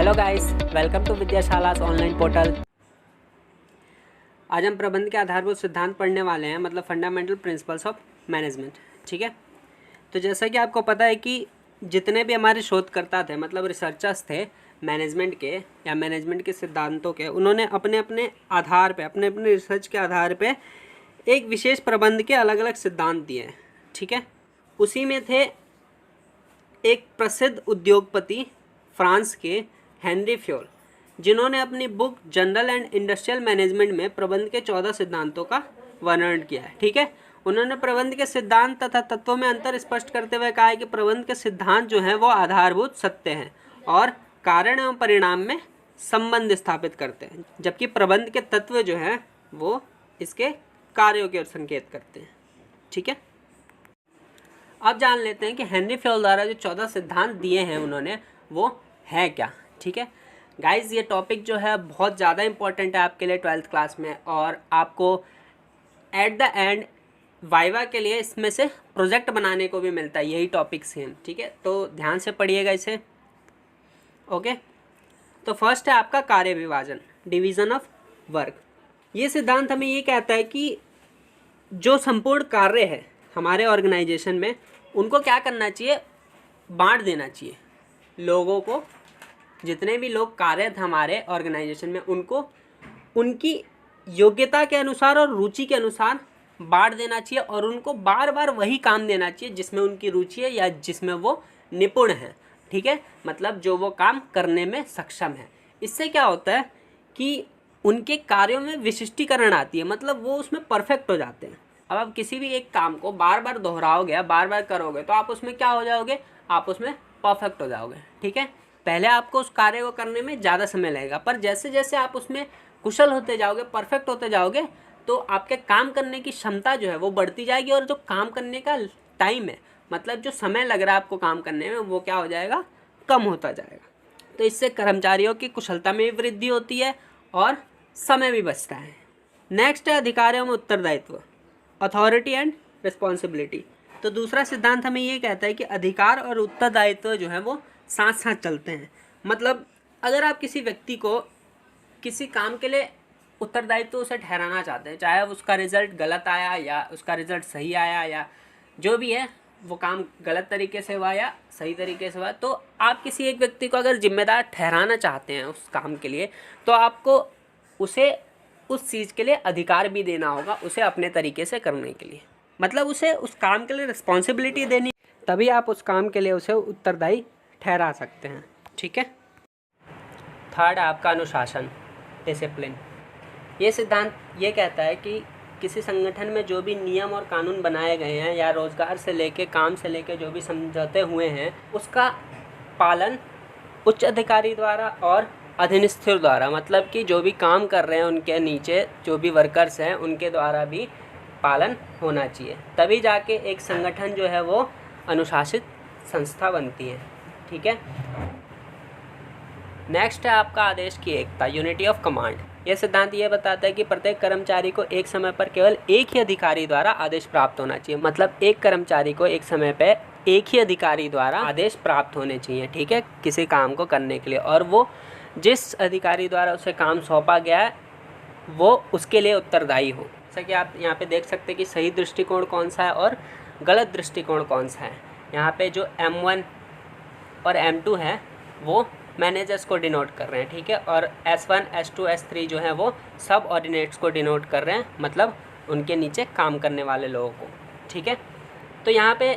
Hello guys, welcome to Vidyashala online portal. आज हम प्रबंध के आधारभूत सिद्धांत पढ़ने वाले हैं, मतलब फंडामेंटल प्रिंसिपल्स ऑफ मैनेजमेंट। ठीक है, तो जैसा कि आपको पता है कि जितने भी हमारे शोधकर्ता थे, मतलब रिसर्चर्स थे मैनेजमेंट के या मैनेजमेंट के सिद्धांतों के, उन्होंने अपने अपने आधार पे, अपने अपने रिसर्च के आधार पे एक विशेष प्रबंध के अलग अलग सिद्धांत दिए हैं। ठीक है, उसी में थे एक प्रसिद्ध उद्योगपति फ्रांस के हेनरी फ्योल, जिन्होंने अपनी book general and industrial management में प्रबंध के 14 सिद्धांतों का वर्णन किया है। ठीक है, उन्होंने प्रबंध के सिद्धांत तथा तत्वों में अंतर स्पष्ट करते हुए कहा है कि प्रबंध के सिद्धांत जो हैं वो आधारभूत सत्य हैं और कारण एवं परिणाम में संबंध स्थापित करते हैं, जबकि प्रबंध के तत्व जो हैं वो इसके कार्यों की ओर संकेत करते हैं। ठीक है, अब जान लेते हैं कि हेनरी फ्योल द्वारा जो 14 सिद्धांत दिए हैं उन्होंने, वो है क्या। ठीक है गाइज, ये टॉपिक जो है बहुत ज़्यादा इंपॉर्टेंट है आपके लिए 12th क्लास में, और आपको एट द एंड वाइवा के लिए इसमें से प्रोजेक्ट बनाने को भी मिलता है यही टॉपिक सेम। ठीक है, तो ध्यान से पढ़िएगा इसे। ओके, तो फर्स्ट है आपका कार्य विभाजन, डिवीज़न ऑफ वर्क। ये सिद्धांत हमें ये कहता है कि जो संपूर्ण कार्य है हमारे ऑर्गेनाइजेशन में, उनको क्या करना चाहिए, बांट देना चाहिए लोगों को। जितने भी लोग कार्यरत हमारे ऑर्गेनाइजेशन में, उनको उनकी योग्यता के अनुसार और रुचि के अनुसार बांट देना चाहिए, और उनको बार बार वही काम देना चाहिए जिसमें उनकी रुचि है या जिसमें वो निपुण है। ठीक है, मतलब जो वो काम करने में सक्षम है। इससे क्या होता है कि उनके कार्यों में विशिष्टीकरण आती है, मतलब वो उसमें परफेक्ट हो जाते हैं। अब आप किसी भी एक काम को बार बार दोहराओगे, बार बार करोगे, तो आप उसमें क्या हो जाओगे, आप उसमें परफेक्ट हो जाओगे। ठीक है, पहले आपको उस कार्य को करने में ज़्यादा समय लगेगा, पर जैसे जैसे आप उसमें कुशल होते जाओगे, परफेक्ट होते जाओगे, तो आपके काम करने की क्षमता जो है वो बढ़ती जाएगी, और जो काम करने का टाइम है, मतलब जो समय लग रहा है आपको काम करने में, वो क्या हो जाएगा, कम होता जाएगा। तो इससे कर्मचारियों की कुशलता में भी वृद्धि होती है और समय भी बचता है। नेक्स्ट है अधिकार एवं उत्तरदायित्व, अथॉरिटी एंड रिस्पॉन्सिबिलिटी। तो दूसरा सिद्धांत हमें ये कहता है कि अधिकार और उत्तरदायित्व जो है वो साथ साथ चलते हैं। मतलब अगर आप किसी व्यक्ति को किसी काम के लिए उत्तरदायित्व उसे ठहराना चाहते हैं, चाहे उसका रिज़ल्ट गलत आया या उसका रिज़ल्ट सही आया, या जो भी है वो काम गलत तरीके से हुआ या सही तरीके से हुआ, तो आप किसी एक व्यक्ति को अगर जिम्मेदार ठहराना चाहते हैं उस काम के लिए, तो आपको उसे उस चीज़ के लिए अधिकार भी देना होगा, उसे अपने तरीके से करने के लिए, मतलब उसे उस काम के लिए रिस्पॉन्सिबिलिटी देनी, तभी आप उस काम के लिए उसे उत्तरदायी ठहरा सकते हैं। ठीक है, थर्ड है आपका अनुशासन, डिसिप्लिन। ये सिद्धांत ये कहता है कि किसी संगठन में जो भी नियम और कानून बनाए गए हैं, या रोज़गार से लेके काम से लेके जो भी समझौते हुए हैं, उसका पालन उच्च अधिकारी द्वारा और अधीनस्थों द्वारा, मतलब कि जो भी काम कर रहे हैं उनके नीचे जो भी वर्कर्स हैं उनके द्वारा भी पालन होना चाहिए, तभी जाके एक संगठन जो है वो अनुशासित संस्था बनती है। ठीक है, नेक्स्ट है आपका आदेश की एकता, यूनिटी ऑफ कमांड। यह सिद्धांत ये बताता है कि प्रत्येक कर्मचारी को एक समय पर केवल एक ही अधिकारी द्वारा आदेश प्राप्त होना चाहिए, मतलब एक कर्मचारी को एक समय पर एक ही अधिकारी द्वारा आदेश प्राप्त होने चाहिए। ठीक है, किसी काम को करने के लिए, और वो जिस अधिकारी द्वारा उसे काम सौंपा गया है वो उसके लिए उत्तरदायी हो। जैसा कि आप यहाँ पे देख सकते हैं कि सही दृष्टिकोण कौन सा है और गलत दृष्टिकोण कौन सा है। यहाँ पे जो M1 और M2 है वो मैनेजर्स को डिनोट कर रहे हैं। ठीक है, और S1, S2, S3 जो है वो सब ऑर्डिनेट्स को डिनोट कर रहे हैं, मतलब उनके नीचे काम करने वाले लोगों को। ठीक है, तो यहाँ पे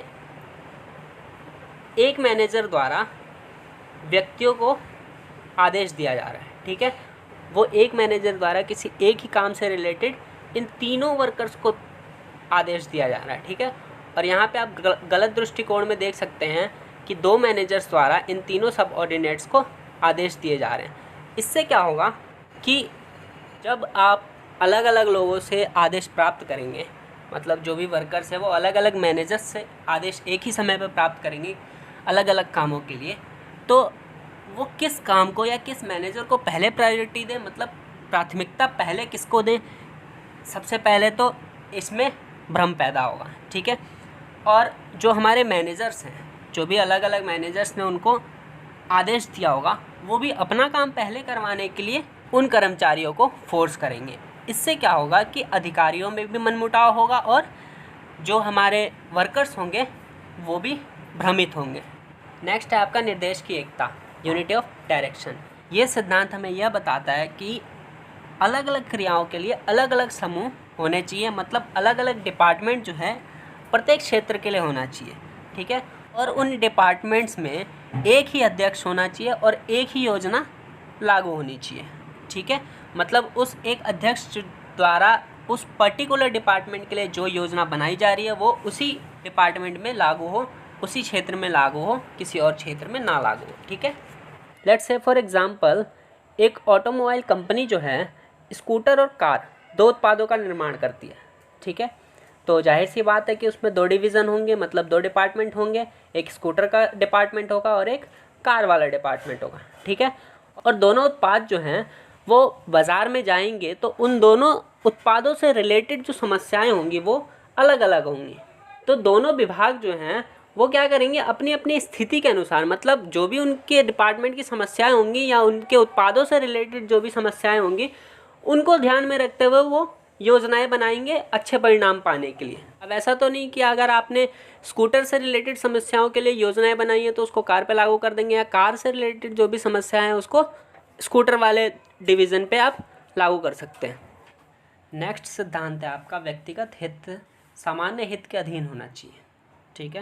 एक मैनेजर द्वारा व्यक्तियों को आदेश दिया जा रहा है। ठीक है, वो एक मैनेजर द्वारा किसी एक ही काम से रिलेटेड इन तीनों वर्कर्स को आदेश दिया जा रहा है। ठीक है, और यहाँ पे आप गलत दृष्टिकोण में देख सकते हैं कि दो मैनेजर्स द्वारा इन तीनों सब ऑर्डिनेट्स को आदेश दिए जा रहे हैं। इससे क्या होगा कि जब आप अलग अलग लोगों से आदेश प्राप्त करेंगे, मतलब जो भी वर्कर्स है वो अलग अलग मैनेजर्स से आदेश एक ही समय पर प्राप्त करेंगे अलग अलग कामों के लिए, तो वो किस काम को या किस मैनेजर को पहले प्रायोरिटी दें, मतलब प्राथमिकता पहले किसको दें, सबसे पहले तो इसमें भ्रम पैदा होगा। ठीक है, और जो हमारे मैनेजर्स हैं, जो भी अलग अलग मैनेजर्स ने उनको आदेश दिया होगा वो भी अपना काम पहले करवाने के लिए उन कर्मचारियों को फोर्स करेंगे। इससे क्या होगा कि अधिकारियों में भी मनमुटाव होगा और जो हमारे वर्कर्स होंगे वो भी भ्रमित होंगे। नेक्स्ट है आपका निर्देश की एकता, यूनिटी ऑफ डायरेक्शन। ये सिद्धांत हमें यह बताता है कि अलग अलग क्रियाओं के लिए अलग अलग समूह होने चाहिए, मतलब अलग अलग डिपार्टमेंट जो है प्रत्येक क्षेत्र के लिए होना चाहिए, ठीक है। और उन डिपार्टमेंट्स में एक ही अध्यक्ष होना चाहिए और एक ही योजना लागू होनी चाहिए, ठीक है। मतलब उस एक अध्यक्ष द्वारा उस पर्टिकुलर डिपार्टमेंट के लिए जो योजना बनाई जा रही है वो उसी डिपार्टमेंट में लागू हो, उसी क्षेत्र में लागू हो, किसी और क्षेत्र में ना लागू हो, ठीक है। लेट्स से फॉर एग्जांपल एक ऑटोमोबाइल कंपनी जो है स्कूटर और कार दो उत्पादों का निर्माण करती है, ठीक है। तो जाहिर सी बात है कि उसमें दो डिवीज़न होंगे, मतलब दो डिपार्टमेंट होंगे, एक स्कूटर का डिपार्टमेंट होगा और एक कार वाला डिपार्टमेंट होगा, ठीक है। और दोनों उत्पाद जो हैं वो बाज़ार में जाएंगे तो उन दोनों उत्पादों से रिलेटेड जो समस्याएं होंगी वो अलग अलग होंगी। तो दोनों विभाग जो हैं वो क्या करेंगे, अपनी अपनी स्थिति के अनुसार, मतलब जो भी उनके डिपार्टमेंट की समस्याएं होंगी या उनके उत्पादों से रिलेटेड जो भी समस्याएं होंगी उनको ध्यान में रखते हुए वो योजनाएं बनाएंगे अच्छे परिणाम पाने के लिए। अब ऐसा तो नहीं कि अगर आपने स्कूटर से रिलेटेड समस्याओं के लिए योजनाएं बनाई हैं तो उसको कार पे लागू कर देंगे, या कार से रिलेटेड जो भी समस्याएं हैं उसको स्कूटर वाले डिवीज़न पे आप लागू कर सकते हैं। नेक्स्ट सिद्धांत है आपका व्यक्तिगत हित सामान्य हित के अधीन होना चाहिए, ठीक है।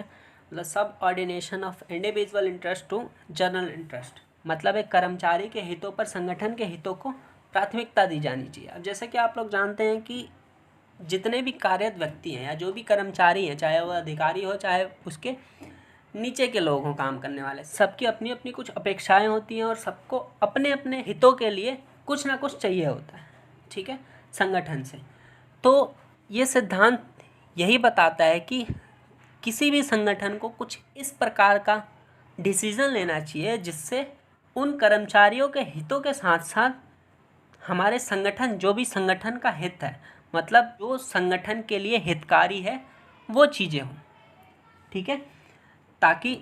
मतलब subordination of individual interest to general interest, मतलब एक कर्मचारी के हितों पर संगठन के हितों को प्राथमिकता दी जानी चाहिए। अब जैसे कि आप लोग जानते हैं कि जितने भी कार्यरत व्यक्ति हैं या जो भी कर्मचारी हैं, चाहे वह अधिकारी हो चाहे उसके नीचे के लोग हों काम करने वाले, सबकी अपनी अपनी कुछ अपेक्षाएं होती हैं और सबको अपने अपने हितों के लिए कुछ ना कुछ चाहिए होता है, ठीक है, संगठन से। तो ये सिद्धांत यही बताता है कि किसी भी संगठन को कुछ इस प्रकार का डिसीज़न लेना चाहिए जिससे उन कर्मचारियों के हितों के साथ साथ हमारे संगठन, जो भी संगठन का हित है, मतलब जो संगठन के लिए हितकारी है वो चीज़ें हों, ठीक है, ताकि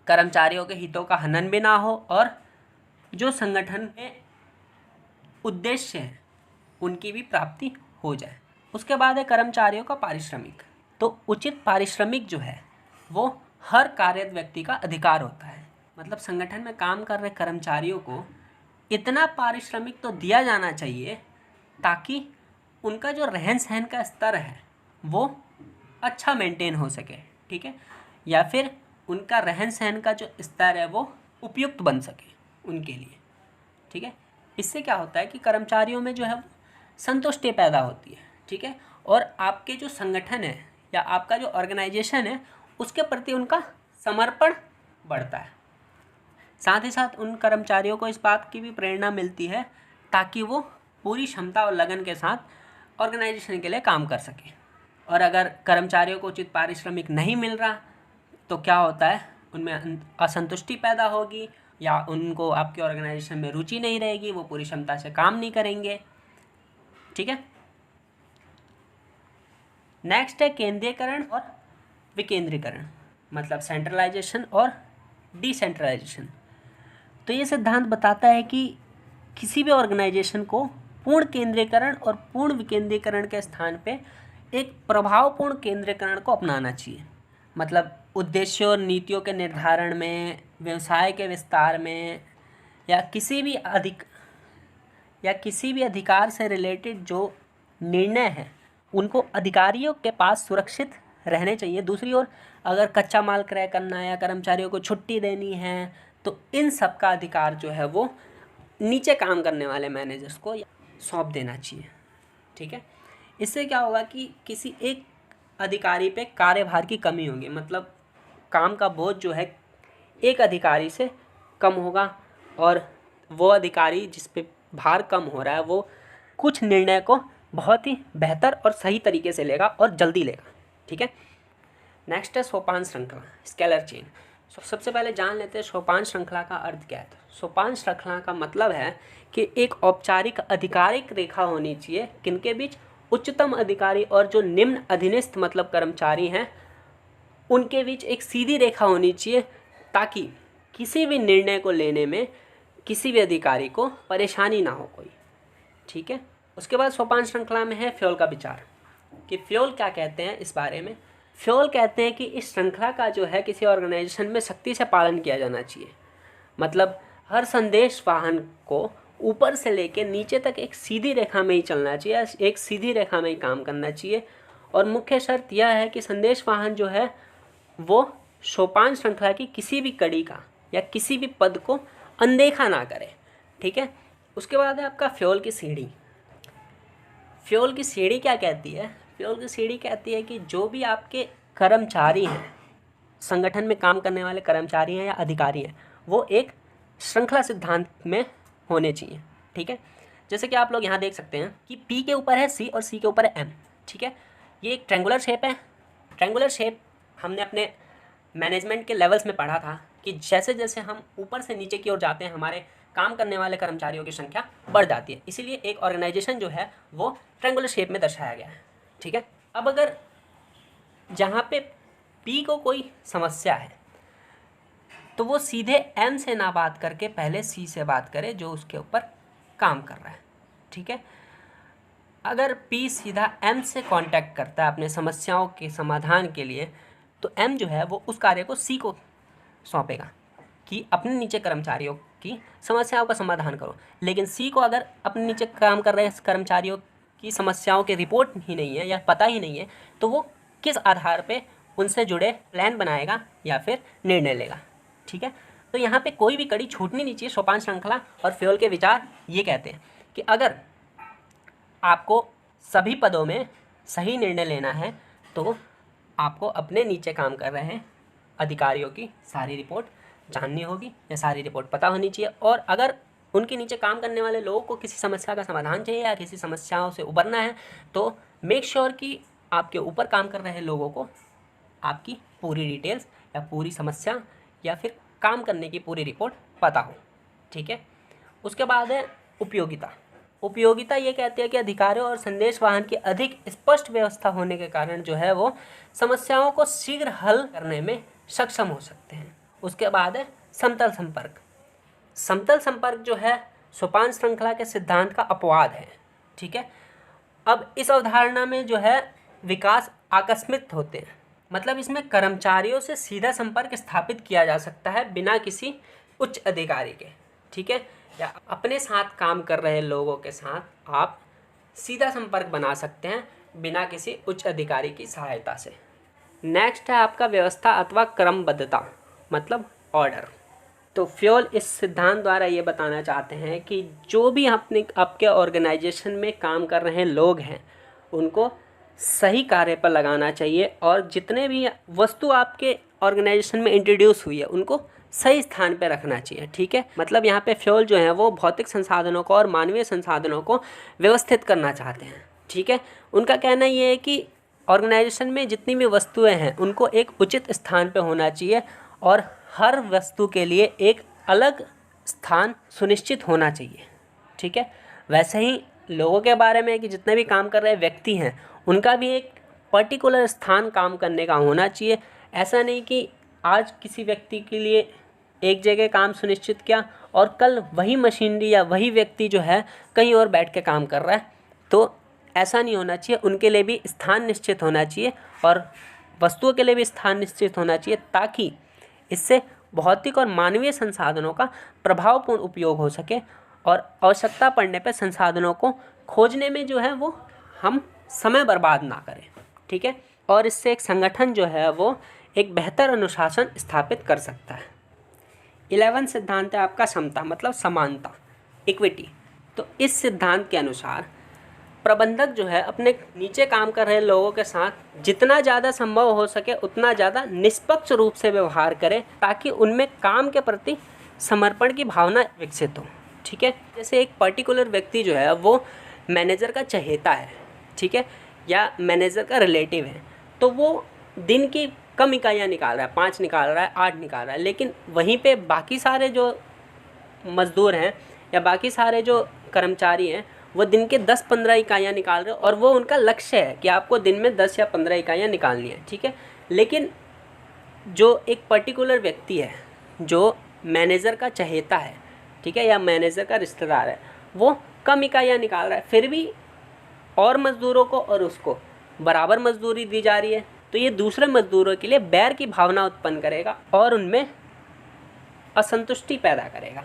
कर्मचारियों के हितों का हनन भी ना हो और जो संगठन के उद्देश्य हैं उनकी भी प्राप्ति हो जाए। उसके बाद है कर्मचारियों का पारिश्रमिक। तो उचित पारिश्रमिक जो है वो हर कार्यरत व्यक्ति का अधिकार होता है। मतलब संगठन में काम कर रहे कर्मचारियों को इतना पारिश्रमिक तो दिया जाना चाहिए ताकि उनका जो रहन सहन का स्तर है वो अच्छा मेंटेन हो सके, ठीक है, या फिर उनका रहन सहन का जो स्तर है वो उपयुक्त बन सके उनके लिए, ठीक है। इससे क्या होता है कि कर्मचारियों में जो है संतुष्टि पैदा होती है, ठीक है, और आपके जो संगठन है या आपका जो ऑर्गेनाइजेशन है उसके प्रति उनका समर्पण बढ़ता है। साथ ही साथ उन कर्मचारियों को इस बात की भी प्रेरणा मिलती है ताकि वो पूरी क्षमता और लगन के साथ ऑर्गेनाइजेशन के लिए काम कर सकें। और अगर कर्मचारियों को उचित पारिश्रमिक नहीं मिल रहा तो क्या होता है, उनमें असंतुष्टि पैदा होगी या उनको आपके ऑर्गेनाइजेशन में रुचि नहीं रहेगी, वो पूरी क्षमता से काम नहीं करेंगे, ठीक है। नेक्स्ट है केंद्रीयकरण और विकेंद्रीकरण, मतलब सेंट्रलाइजेशन और डिसेंट्रलाइजेशन। तो ये सिद्धांत बताता है कि किसी भी ऑर्गेनाइजेशन को पूर्ण केंद्रीकरण और पूर्ण विकेंद्रीकरण के स्थान पे एक प्रभावपूर्ण केंद्रीकरण को अपनाना चाहिए। मतलब उद्देश्यों और नीतियों के निर्धारण में, व्यवसाय के विस्तार में या किसी भी अधिकार से रिलेटेड जो निर्णय हैं उनको अधिकारियों के पास सुरक्षित रहने चाहिए। दूसरी ओर अगर कच्चा माल क्रय करना है या कर्मचारियों को छुट्टी देनी है तो इन सब का अधिकार जो है वो नीचे काम करने वाले मैनेजर्स को सौंप देना चाहिए, ठीक है। इससे क्या होगा कि किसी एक अधिकारी पे कार्यभार की कमी होगी, मतलब काम का बोझ जो है एक अधिकारी से कम होगा और वो अधिकारी जिस पे भार कम हो रहा है वो कुछ निर्णय को बहुत ही बेहतर और सही तरीके से लेगा और जल्दी लेगा, ठीक है। नेक्स्ट है सोपान श्रृंखला, स्केलर चेन। सबसे पहले जान लेते हैं सोपान श्रृंखला का अर्थ क्या है। तो सोपान श्रृंखला का मतलब है कि एक औपचारिक आधिकारिक रेखा होनी चाहिए किनके बीच, उच्चतम अधिकारी और जो निम्न अधीनस्थ मतलब कर्मचारी हैं उनके बीच एक सीधी रेखा होनी चाहिए ताकि किसी भी निर्णय को लेने में किसी भी अधिकारी को परेशानी ना हो कोई, ठीक है। उसके बाद सोपान श्रृंखला में है फ्योल का विचार, कि फ्योल क्या कहते हैं इस बारे में। फ्योल कहते हैं कि इस श्रृंखला का जो है किसी ऑर्गेनाइजेशन में सख्ती से पालन किया जाना चाहिए। मतलब हर संदेश वाहन को ऊपर से लेके नीचे तक एक सीधी रेखा में ही चलना चाहिए, एक सीधी रेखा में ही काम करना चाहिए। और मुख्य शर्त यह है कि संदेश वाहन जो है वो सोपान श्रृंखला की किसी भी कड़ी का या किसी भी पद को अनदेखा ना करे, ठीक है। उसके बाद है आपका फ्योल की सीढ़ी। फ्योल की सीढ़ी क्या कहती है? फ्योल की सीढ़ी कहती है कि जो भी आपके कर्मचारी हैं, संगठन में काम करने वाले कर्मचारी हैं या अधिकारी हैं, वो एक श्रृंखला सिद्धांत में होने चाहिए, ठीक है। जैसे कि आप लोग यहाँ देख सकते हैं कि P के ऊपर है C और C के ऊपर है M, ठीक है। ये एक ट्रायंगुलर शेप है। ट्रायंगुलर शेप हमने अपने मैनेजमेंट के लेवल्स में पढ़ा था कि जैसे जैसे हम ऊपर से नीचे की ओर जाते हैं हमारे काम करने वाले कर्मचारियों की संख्या बढ़ जाती है। इसीलिए एक ऑर्गेनाइजेशन जो है वो ट्रायंगुलर शेप में दर्शाया गया है, ठीक है। अब अगर जहाँ पे P को कोई समस्या है तो वो सीधे M से ना बात करके पहले C से बात करे जो उसके ऊपर काम कर रहा है, ठीक है। अगर P सीधा M से कांटेक्ट करता है अपने समस्याओं के समाधान के लिए, तो M जो है वो उस कार्य को C को सौंपेगा कि अपने नीचे कर्मचारियों की समस्याओं का समाधान करो। लेकिन C को अगर अपने नीचे काम कर रहे कर्मचारियों की समस्याओं के रिपोर्ट ही नहीं है या पता ही नहीं है, तो वो किस आधार पे उनसे जुड़े प्लान बनाएगा या फिर निर्णय लेगा, ठीक है। तो यहाँ पे कोई भी कड़ी छूटनी नहीं चाहिए। सोपान श्रृंखला और फ्योल के विचार ये कहते हैं कि अगर आपको सभी पदों में सही निर्णय लेना है तो आपको अपने नीचे काम कर रहे हैं अधिकारियों की सारी रिपोर्ट जाननी होगी या सारी रिपोर्ट पता होनी चाहिए। और अगर उनके नीचे काम करने वाले लोगों को किसी समस्या का समाधान चाहिए या किसी समस्याओं से उबरना है तो मेक श्योर कि आपके ऊपर काम कर रहे लोगों को आपकी पूरी डिटेल्स या पूरी समस्या या फिर काम करने की पूरी रिपोर्ट पता हो, ठीक है। उसके बाद है उपयोगिता। उपयोगिता ये कहती है कि अधिकारियों और संदेश वाहन की अधिक स्पष्ट व्यवस्था होने के कारण जो है वो समस्याओं को शीघ्र हल करने में सक्षम हो सकते हैं। उसके बाद है समतल संपर्क। समतल संपर्क जो है सोपान श्रृंखला के सिद्धांत का अपवाद है, ठीक है। अब इस अवधारणा में जो है विकास आकस्मिक होते हैं। मतलब इसमें कर्मचारियों से सीधा संपर्क स्थापित किया जा सकता है बिना किसी उच्च अधिकारी के, ठीक है। या अपने साथ काम कर रहे लोगों के साथ आप सीधा संपर्क बना सकते हैं बिना किसी उच्च अधिकारी की सहायता से। नेक्स्ट है आपका व्यवस्था अथवा क्रमबद्धता, मतलब ऑर्डर। तो फ्योल इस सिद्धांत द्वारा ये बताना चाहते हैं कि जो भी आपके ऑर्गेनाइजेशन में काम कर रहे लोग हैं उनको सही कार्य पर लगाना चाहिए और जितने भी वस्तु आपके ऑर्गेनाइजेशन में इंट्रोड्यूस हुई है उनको सही स्थान पर रखना चाहिए, ठीक है। मतलब यहाँ पे फ्योल जो है वो भौतिक संसाधनों को और मानवीय संसाधनों को व्यवस्थित करना चाहते हैं, ठीक है। उनका कहना ये है कि ऑर्गेनाइजेशन में जितनी भी वस्तुएं हैं उनको एक उचित स्थान पे होना चाहिए और हर वस्तु के लिए एक अलग स्थान सुनिश्चित होना चाहिए, ठीक है। वैसे ही लोगों के बारे में कि जितने भी काम कर रहे व्यक्ति हैं उनका भी एक पर्टिकुलर स्थान काम करने का होना चाहिए। ऐसा नहीं कि आज किसी व्यक्ति के लिए एक जगह काम सुनिश्चित किया और कल वही मशीनरी या वही व्यक्ति जो है कहीं और बैठ के काम कर रहा है, तो ऐसा नहीं होना चाहिए। उनके लिए भी स्थान निश्चित होना चाहिए और वस्तुओं के लिए भी स्थान निश्चित होना चाहिए ताकि इससे भौतिक और मानवीय संसाधनों का प्रभावपूर्ण उपयोग हो सके और आवश्यकता पड़ने पर संसाधनों को खोजने में जो है वो हम समय बर्बाद ना करें, ठीक है। और इससे एक संगठन जो है वो एक बेहतर अनुशासन स्थापित कर सकता है। 11 सिद्धांत है आपका समता, मतलब समानता, इक्विटी। तो इस सिद्धांत के अनुसार प्रबंधक जो है अपने नीचे काम कर रहे लोगों के साथ जितना ज़्यादा संभव हो सके उतना ज़्यादा निष्पक्ष रूप से व्यवहार करे ताकि उनमें काम के प्रति समर्पण की भावना विकसित हो, ठीक है। जैसे एक पर्टिकुलर व्यक्ति जो है वो मैनेजर का चहेता है, ठीक है, या मैनेजर का रिलेटिव है, तो वो दिन की कम इकाइयाँ निकाल रहा है, 5 निकाल रहा है, 8 निकाल रहा है, लेकिन वहीं पे बाकी सारे जो मज़दूर हैं या बाकी सारे जो कर्मचारी हैं वो दिन के 10-15 इकाइयाँ निकाल रहे हैं और वो उनका लक्ष्य है कि आपको दिन में 10 या 15 इकाइयाँ निकालनी है, ठीक है। लेकिन जो एक पर्टिकुलर व्यक्ति है जो मैनेजर का चहेता है, ठीक है, या मैनेजर का रिश्तेदार है, वो कम इकाइयाँ निकाल रहा है, फिर भी और मज़दूरों को और उसको बराबर मजदूरी दी जा रही है, तो ये दूसरे मजदूरों के लिए बैर की भावना उत्पन्न करेगा और उनमें असंतुष्टि पैदा करेगा,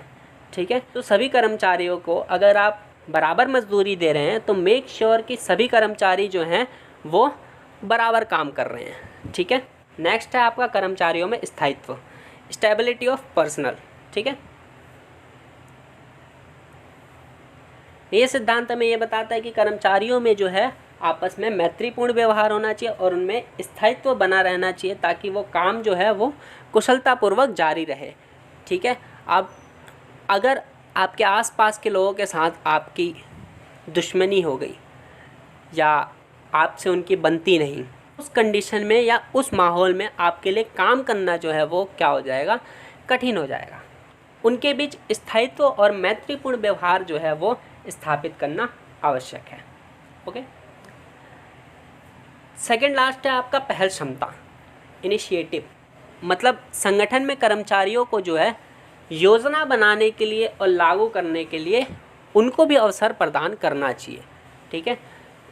ठीक है। तो सभी कर्मचारियों को अगर आप बराबर मजदूरी दे रहे हैं तो मेक श्योर कि सभी कर्मचारी जो हैं वो बराबर काम कर रहे हैं, ठीक है। नेक्स्ट है आपका कर्मचारियों में स्थायित्व, स्टेबिलिटी ऑफ पर्सनल, ठीक है। ये सिद्धांत हमें ये बताता है कि कर्मचारियों में जो है आपस में मैत्रीपूर्ण व्यवहार होना चाहिए और उनमें स्थायित्व बना रहना चाहिए ताकि वो काम जो है वो कुशलतापूर्वक जारी रहे, ठीक है। अब अगर आपके आसपास के लोगों के साथ आपकी दुश्मनी हो गई या आपसे उनकी बनती नहीं, उस कंडीशन में या उस माहौल में आपके लिए काम करना जो है वो क्या हो जाएगा, कठिन हो जाएगा। उनके बीच स्थायित्व और मैत्रीपूर्ण व्यवहार जो है वो स्थापित करना आवश्यक है, ओके। सेकेंड लास्ट है आपका पहल क्षमता, इनिशिएटिव, मतलब संगठन में कर्मचारियों को जो है योजना बनाने के लिए और लागू करने के लिए उनको भी अवसर प्रदान करना चाहिए, ठीक है,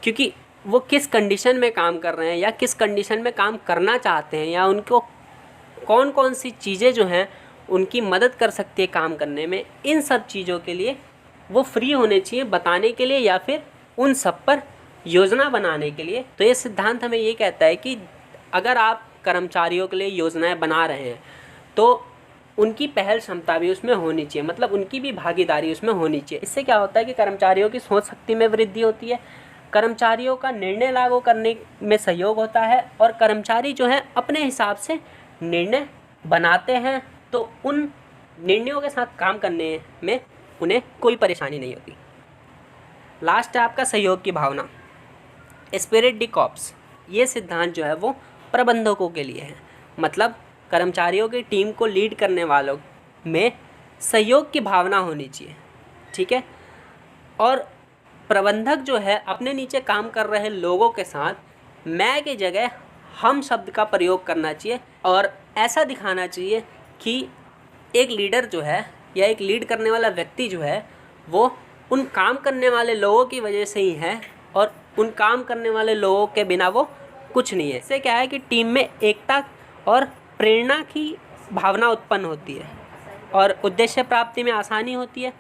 क्योंकि वो किस कंडीशन में काम कर रहे हैं या किस कंडीशन में काम करना चाहते हैं या उनको कौन कौन सी चीज़ें जो हैं उनकी मदद कर सकती है काम करने में, इन सब चीज़ों के लिए वो फ्री होने चाहिए बताने के लिए या फिर उन सब पर योजना बनाने के लिए। तो ये सिद्धांत हमें ये कहता है कि अगर आप कर्मचारियों के लिए योजनाएं बना रहे हैं तो उनकी पहल क्षमता भी उसमें होनी चाहिए, मतलब उनकी भी भागीदारी उसमें होनी चाहिए। इससे क्या होता है कि कर्मचारियों की सोच शक्ति में वृद्धि होती है, कर्मचारियों का निर्णय लागू करने में सहयोग होता है और कर्मचारी जो है अपने हिसाब से निर्णय बनाते हैं, तो उन निर्णयों के साथ काम करने में उन्हें कोई परेशानी नहीं होती। लास्ट है आपका सहयोग की भावना, स्पिरिट डी कॉर्प्स। ये सिद्धांत जो है वो प्रबंधकों के लिए है, मतलब कर्मचारियों की टीम को लीड करने वालों में सहयोग की भावना होनी चाहिए, ठीक है। और प्रबंधक जो है अपने नीचे काम कर रहे लोगों के साथ मैं की जगह हम शब्द का प्रयोग करना चाहिए और ऐसा दिखाना चाहिए कि एक लीडर जो है या एक लीड करने वाला व्यक्ति जो है वो उन काम करने वाले लोगों की वजह से ही है और उन काम करने वाले लोगों के बिना वो कुछ नहीं है। इससे क्या है कि टीम में एकता और प्रेरणा की भावना उत्पन्न होती है और उद्देश्य प्राप्ति में आसानी होती है।